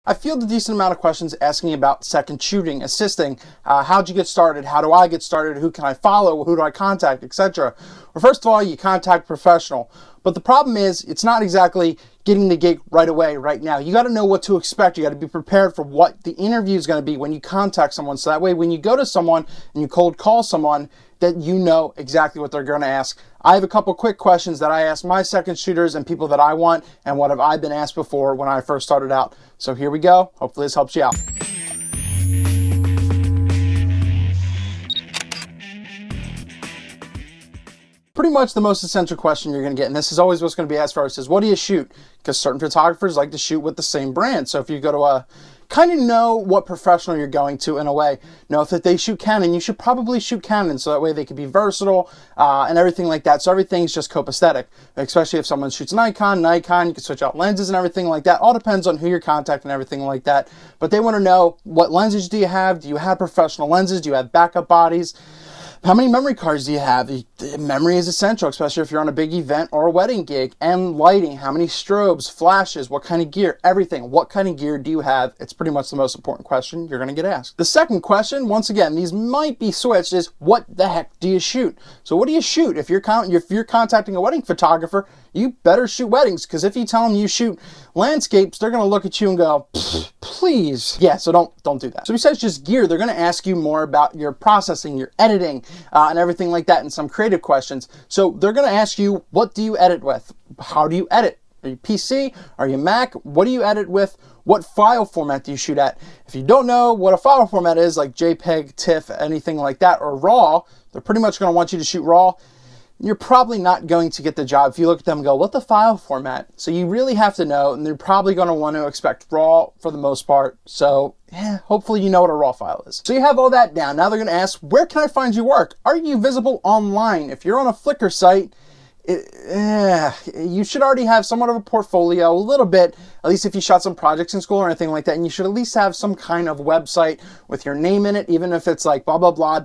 I field a decent amount of questions asking about second shooting, assisting, how'd you get started, how do I get started, who can I follow, who do I contact, etc. Well, first of all, you contact a professional. But the problem is, it's not exactly getting the gig right away, right now. You got to know what to expect. You got to be prepared for what the interview is going to be when you contact someone. So that way, when you go to someone and you cold call someone, that you know exactly what they're going to ask. I have a couple quick questions that I ask my second shooters and people that I want, and what have I been asked before when I first started out. So here we go. Hopefully this helps you out. Pretty much the most essential question you're going to get, and this is always what's going to be asked first, is what do you shoot? Because certain photographers like to shoot with the same brand. So if you go to a, kind of know what professional you're going to in a way. Know if they shoot Canon, you should probably shoot Canon, so that way they can be versatile and everything like that. So everything's just copacetic, especially if someone shoots Nikon, you can switch out lenses and everything like that. All depends on who you're contacting and everything like that. But they want to know, what lenses do you have? Do you have professional lenses? Do you have backup bodies? How many memory cards do you have? Memory is essential, especially if you're on a big event or a wedding gig. And lighting, how many strobes, flashes, what kind of gear, everything. What kind of gear do you have? It's pretty much the most important question you're going to get asked. The second question, once again, these might be switched, is what the heck do you shoot? So what do you shoot? If you're contacting a wedding photographer, you better shoot weddings, because if you tell them you shoot landscapes, they're going to look at you and go, please. Yeah, so don't do that. So besides just gear, they're going to ask you more about your processing, your editing, and everything like that, and some creative questions. So they're going to ask you, what do you edit with? How do you edit? Are you PC? Are you Mac? What do you edit with? What file format do you shoot at? If you don't know what a file format is, like JPEG, TIFF, anything like that, or RAW, they're pretty much going to want you to shoot RAW. You're probably not going to get the job if you look at them and go, what the file format? So you really have to know, and they're probably going to want to expect RAW for the most part. So yeah, hopefully you know what a RAW file is. So you have all that down. Now they're going to ask, where can I find your work? Are you visible online? If you're on a Flickr site, you should already have somewhat of a portfolio, a little bit, at least if you shot some projects in school or anything like that, and you should at least have some kind of website with your name in it, even if it's like blah, blah, blah,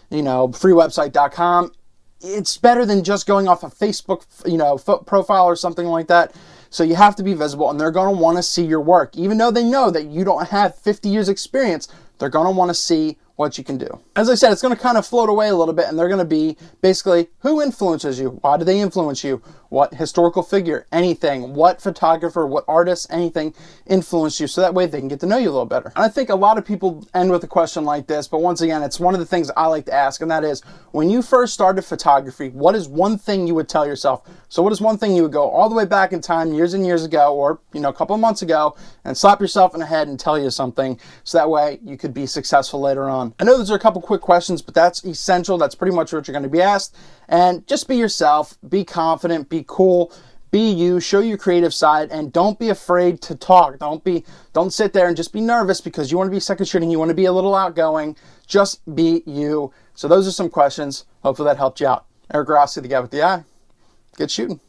freewebsite.com. It's better than just going off a Facebook, profile or something like that. So you have to be visible, and they're going to want to see your work. Even though they know that you don't have 50 years experience, they're going to want to see what you can do. As I said, it's going to kind of float away a little bit, and they're going to be basically, who influences you? Why do they influence you? What historical figure, anything, what photographer, what artist, anything influenced you, so that way they can get to know you a little better. And I think a lot of people end with a question like this, but once again, it's one of the things I like to ask, and that is, when you first started photography, what is one thing you would tell yourself? So what is one thing you would go all the way back in time, years and years ago, or a couple of months ago, and slap yourself in the head and tell you something, so that way you could be successful later on. I know those are a couple quick questions, but that's essential. That's pretty much what you're going to be asked. And just be yourself, be confident, be cool, be you, show your creative side, and don't be afraid to talk. Don't sit there and just be nervous because you want to be second shooting, you want to be a little outgoing. Just be you. So those are some questions. Hopefully that helped you out. Eric Rossi, the guy with the eye. Good shooting.